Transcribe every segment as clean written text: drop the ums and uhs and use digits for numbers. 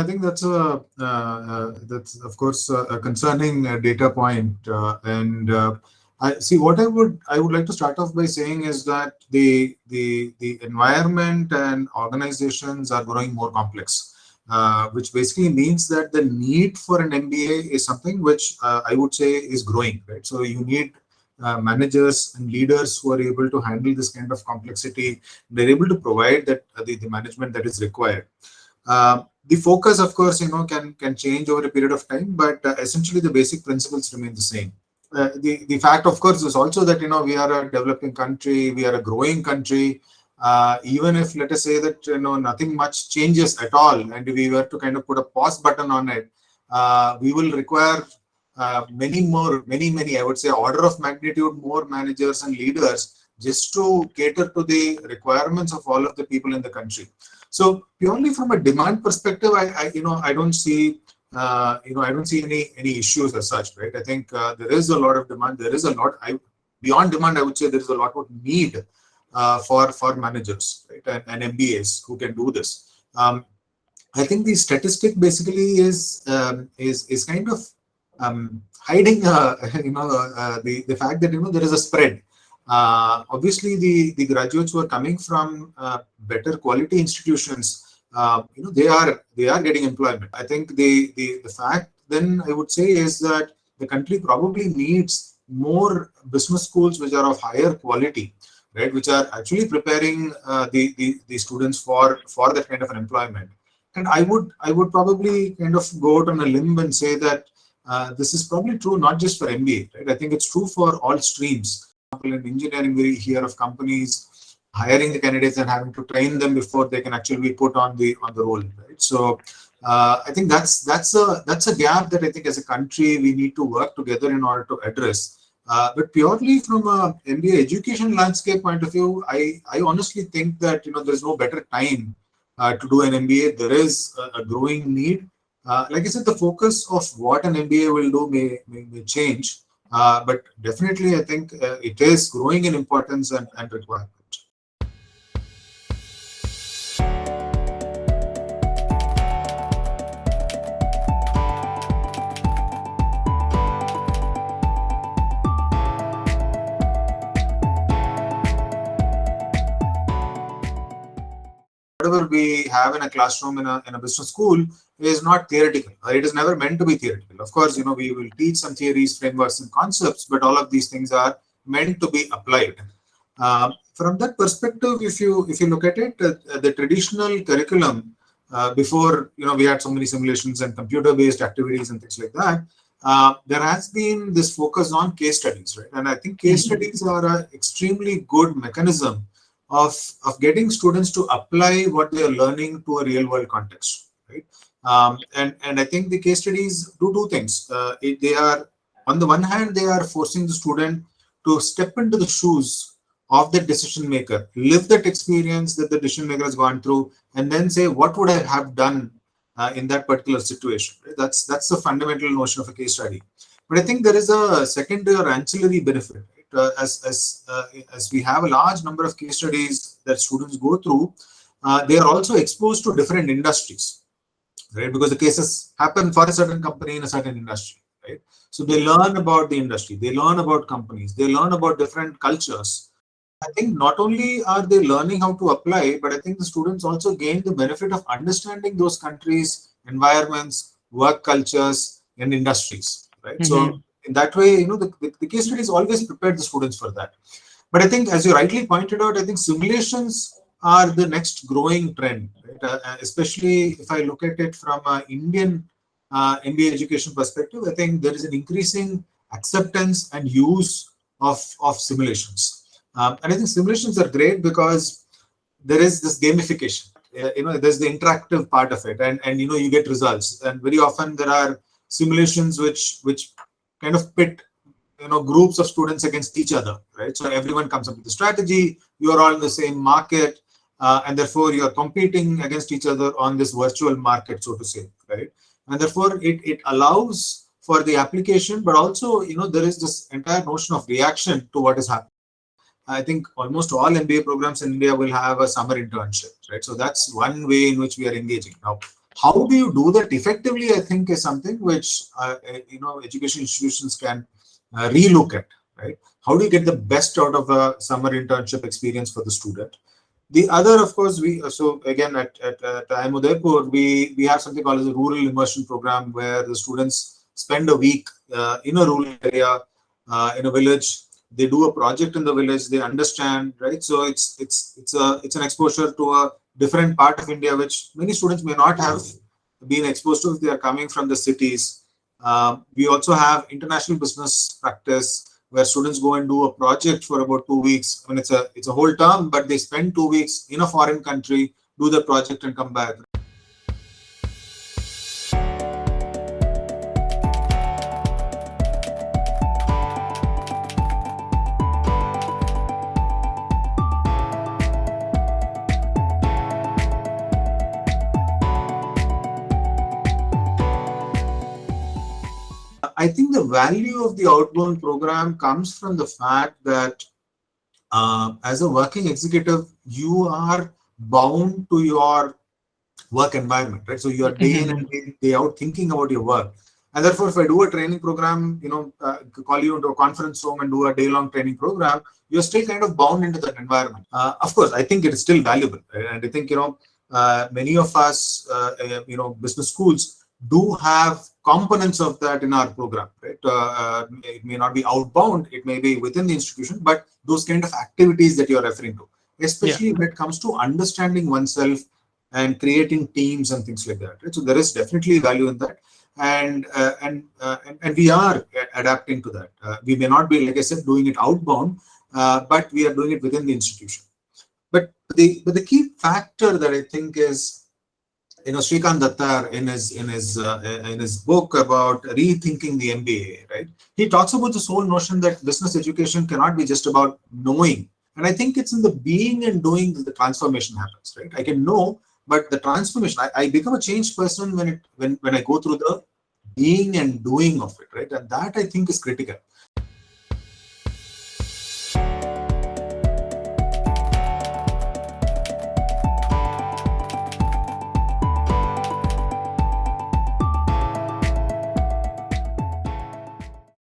I think that's that's of course a concerning data point, and I see what I would like to start off by saying is that the environment and organizations are growing more complex, which basically means that the need for an MBA is something which I would say is growing, right? So you need managers and leaders who are able to handle this kind of complexity. They're able to provide that the management that is required. The focus, of course, can change over a period of time, but essentially the basic principles remain the same. The fact, of course, is also that we are a developing country, we are a growing country. Even if, let us say that nothing much changes at all, and we were to kind of put a pause button on it, we will require many, I would say, order of magnitude more managers and leaders just to cater to the requirements of all of the people in the country. So purely from a demand perspective, I don't see I don't see any issues as such, right? I think there is a lot of demand. There is a lot. Beyond demand, I would say there is a lot of need for managers, right, and MBAs who can do this. I think the statistic basically is kind of hiding the fact that there is a spread. Obviously, the graduates who are coming from better quality institutions, they are getting employment. I think the fact then I would say is that the country probably needs more business schools which are of higher quality, right, which are actually preparing the students for that kind of an employment. And I would probably kind of go out on a limb and say that this is probably true not just for MBA, right? I think it's true for all streams. For example, in engineering, we hear of companies hiring the candidates and having to train them before they can actually be put on the role, right? So I think that's a gap that I think as a country we need to work together in order to address. But purely from a MBA education landscape point of view, I honestly think that there's no better time to do an MBA. There is a growing need. Like I said, the focus of what an MBA will do may change, but definitely I think it is growing in importance and requirement. Whatever we have in a classroom in a business school is not theoretical, or it is never meant to be theoretical. Of course, we will teach some theories, frameworks, and concepts, but all of these things are meant to be applied. From that perspective, if you look at it, the traditional curriculum before we had so many simulations and computer-based activities and things like that, there has been this focus on case studies, right? And I think case studies are an extremely good mechanism of getting students to apply what they are learning to a real world context, right? And I think the case studies do two things. They are, on the one hand, they are forcing the student to step into the shoes of the decision maker, live that experience that the decision maker has gone through, and then say, what would I have done in that particular situation? Right? That's the fundamental notion of a case study. But I think there is a secondary or ancillary benefit. As we have a large number of case studies that students go through, they are also exposed to different industries, right? Because the cases happen for a certain company in a certain industry, right? So they learn about the industry, they learn about companies, they learn about different cultures. I think not only are they learning how to apply, but I think the students also gain the benefit of understanding those countries, environments, work cultures, and industries, right? So in that way, the case studies always prepared the students for that. But I think, as you rightly pointed out, I think simulations are the next growing trend, right? Especially if I look at it from an Indian MBA education perspective, I think there is an increasing acceptance and use of simulations. And I think simulations are great because there is this gamification. There's the interactive part of it, and you get results. And very often there are simulations which kind of pit groups of students against each other, right? So everyone comes up with a strategy. You are all in the same market, and therefore you are competing against each other on this virtual market, so to say, right? And therefore it allows for the application, but also there is this entire notion of reaction to what is happening. I think almost all MBA programs in India will have a summer internship, right? So that's one way in which we are engaging. Now, How do you do that effectively, I think, is something which education institutions can relook at, right? How do you get the best out of a summer internship experience for the student? The other, of course, so again at IIM Udaipur, we have something called as a rural immersion program, where the students spend a week in a rural area, in a village. They do a project in the village. They understand, right? So it's an exposure to a different part of India, which many students may not have been exposed to if they are coming from the cities. We also have international business practice, where students go and do a project for about 2 weeks. I mean, it's a whole term, but they spend 2 weeks in a foreign country, do the project, and come back. I think the value of the outbound program comes from the fact that as a working executive, you are bound to your work environment, right? So you are day in and day out thinking about your work. And therefore, if I do a training program, call you into a conference room and do a day-long training program, you're still kind of bound into that environment. Of course, I think it is still valuable. Right? And I think, many of us, business schools do have components of that in our program, right? It may not be outbound, it may be within the institution, but those kind of activities that you're referring to, especially when it comes to understanding oneself and creating teams and things like that. Right? So there is definitely value in that, and we are adapting to that. We may not be, like I said, doing it outbound, but we are doing it within the institution. But the key factor that I think is, Srikant Dattar in his book about rethinking the MBA, right? He talks about this whole notion that business education cannot be just about knowing, and I think it's in the being and doing that the transformation happens, right? I can know, but the transformation, I become a changed person when I go through the being and doing of it, right? And that, I think, is critical.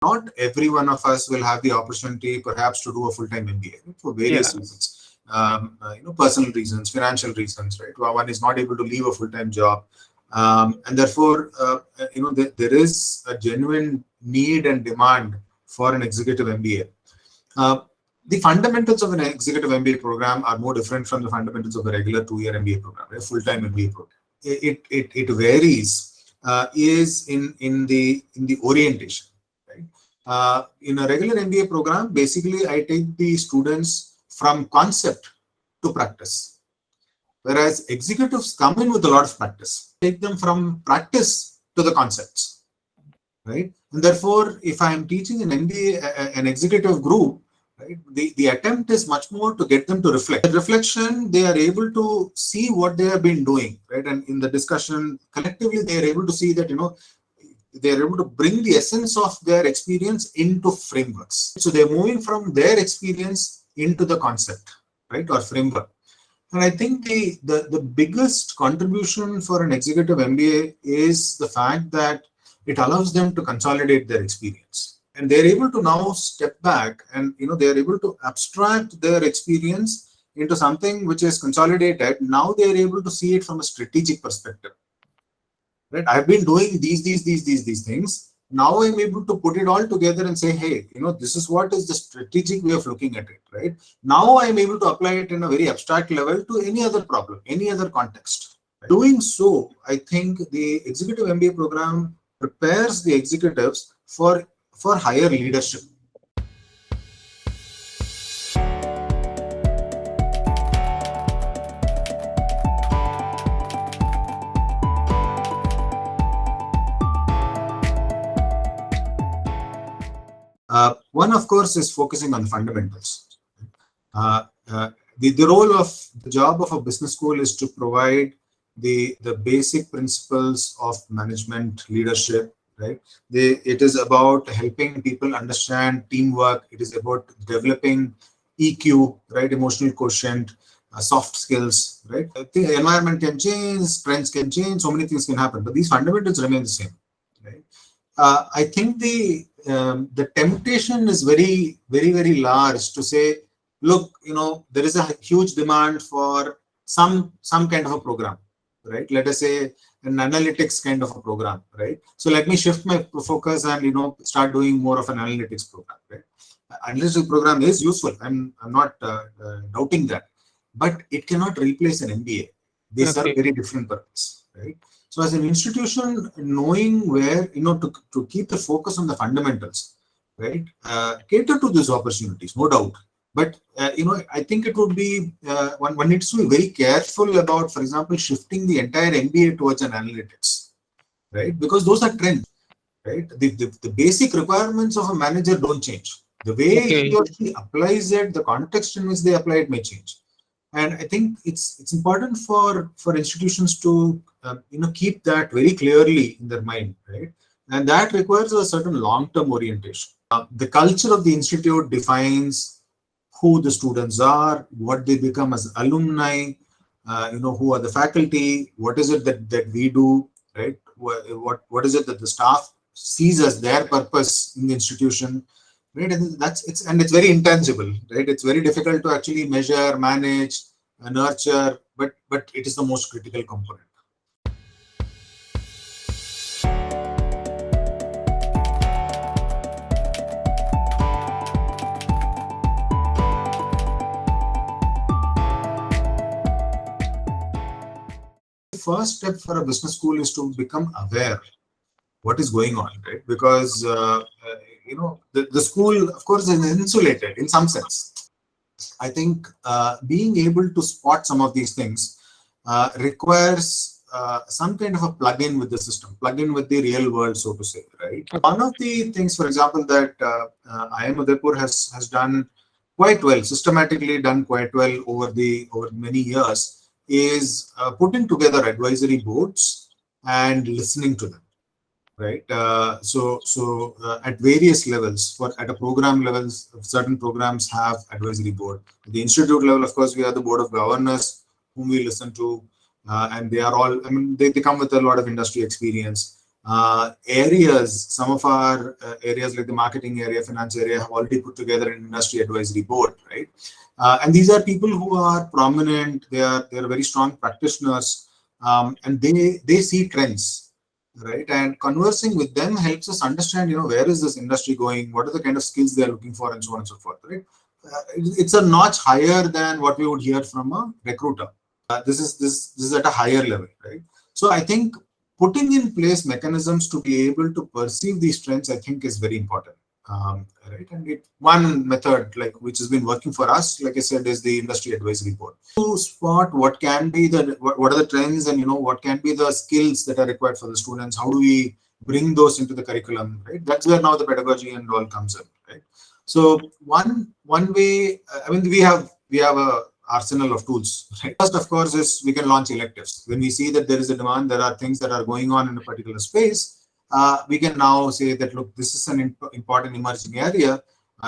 Not every one of us will have the opportunity, perhaps, to do a full-time MBA for various reasons. Personal reasons, financial reasons, right? One is not able to leave a full-time job, and therefore, there is a genuine need and demand for an executive MBA. The fundamentals of an executive MBA program are more different from the fundamentals of a regular 2-year MBA program, a full-time MBA program. It varies, is in the orientation. In a regular MBA program, basically, I take the students from concept to practice, whereas executives come in with a lot of practice. Take them from practice to the concepts, right? And therefore, if I am teaching an MBA, an executive group, right, the attempt is much more to get them to reflect. The reflection, they are able to see what they have been doing, right? And in the discussion, collectively, they are able to see that, they are able to bring the essence of their experience into frameworks. So they're moving from their experience into the concept, right, or framework. And I think the biggest contribution for an executive MBA is the fact that it allows them to consolidate their experience. And they're able to now step back and, they're able to abstract their experience into something which is consolidated. Now they're able to see it from a strategic perspective. Right, I've been doing these things. Now I'm able to put it all together and say, hey, this is what is the strategic way of looking at it, right? Now I'm able to apply it in a very abstract level to any other problem, any other context. Doing so, I think the executive MBA program prepares the executives for higher leadership. One, of course, is focusing on fundamentals. The role of the job of a business school is to provide the basic principles of management, leadership, right? It is about helping people understand teamwork. It is about developing EQ, right? Emotional quotient. soft skills, right? I think the environment can change, trends can change, so many things can happen, but these fundamentals remain the same, right? I think the temptation is very large to say, look, there is a huge demand for some kind of a program, right? Let us say an analytics kind of a program, right? So let me shift my focus and start doing more of an analytics program, right? Analytics program is useful. I'm not doubting that, but it cannot replace an MBA. They serve very different purpose, right? So as an institution, knowing where, to keep the focus on the fundamentals, right? Cater to these opportunities, no doubt. But, I think it would be, one needs to be very careful about, for example, shifting the entire MBA towards an analytics, right? Because those are trends, right? The basic requirements of a manager don't change. The way he or she applies it, the context in which they apply it may change. And I think it's important for institutions to keep that very clearly in their mind, right? And that requires a certain long-term orientation. The culture of the institute defines who the students are, what they become as alumni, who are the faculty, what is it that we do, right? What is it that the staff sees as their purpose in the institution, right? And it's very intangible, right? It's very difficult to actually measure, manage, nurture, but it is the most critical component. The first step for a business school is to become aware what is going on, right? Because the school, of course, is insulated in some sense. I think being able to spot some of these things requires some kind of a plug-in with the system, plug-in with the real world, so to say, right? One of the things, for example, that IIM Udaipur has done quite well, systematically done quite well over many years, is putting together advisory boards and listening to them. Right. So at various levels, at a program levels, certain programs have advisory board. At the institute level, of course, we have the board of governors whom we listen to, and they are all, they come with a lot of industry experience. Some of our areas like the marketing area, finance area have already put together an industry advisory board, right? And these are people who are prominent, they are very strong practitioners, and they see trends. Right, and conversing with them helps us understand, where is this industry going, what are the kind of skills they are looking for, and so on and so forth. Right, it's a notch higher than what we would hear from a recruiter. This is at a higher level, right? So I think putting in place mechanisms to be able to perceive these trends, I think, is very important. Right, and one method which has been working for us, like I said, is the industry advisory board to spot what can be what are the trends, and what can be the skills that are required for the students. How do we bring those into the curriculum? Right, that's where now the pedagogy and all comes in. Right, so one way, we have a arsenal of tools. Right? First, of course, is we can launch electives when we see that there is a demand. There are things that are going on in a particular space. We can now say that, look, this is an important emerging area.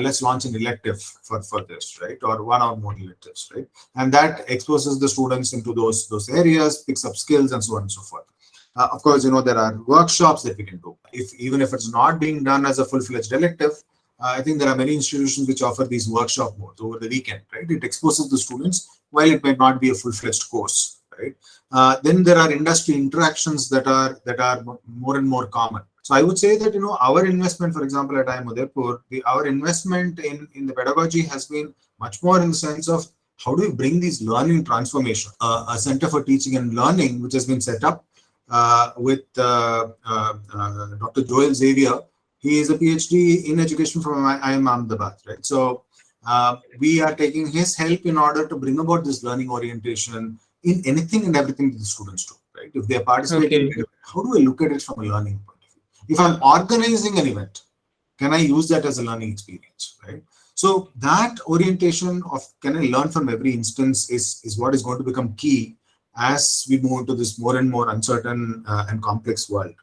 Let's launch an elective for this, right? Or one or more electives, right? And that exposes the students into those areas, picks up skills, and so on and so forth. Of course, there are workshops that we can do. Even if it's not being done as a full-fledged elective, I think there are many institutions which offer these workshop modes over the weekend, right? It exposes the students while it might not be a full-fledged course. Right. Then there are industry interactions that are more and more common. So I would say that our investment, for example, at IIM Udaipur, our investment in the pedagogy has been much more in the sense of how do we bring these learning transformation. A Center for Teaching and Learning, which has been set up with Dr. Joel Xavier. He is a PhD in education from IIM Ahmedabad. Right. So we are taking his help in order to bring about this learning orientation in anything and everything that the students do, right? If they are participating, how do I look at it from a learning point of view? If I'm organizing an event, can I use that as a learning experience, right? So that orientation of can I learn from every instance is what is going to become key as we move into this more and more uncertain and complex world.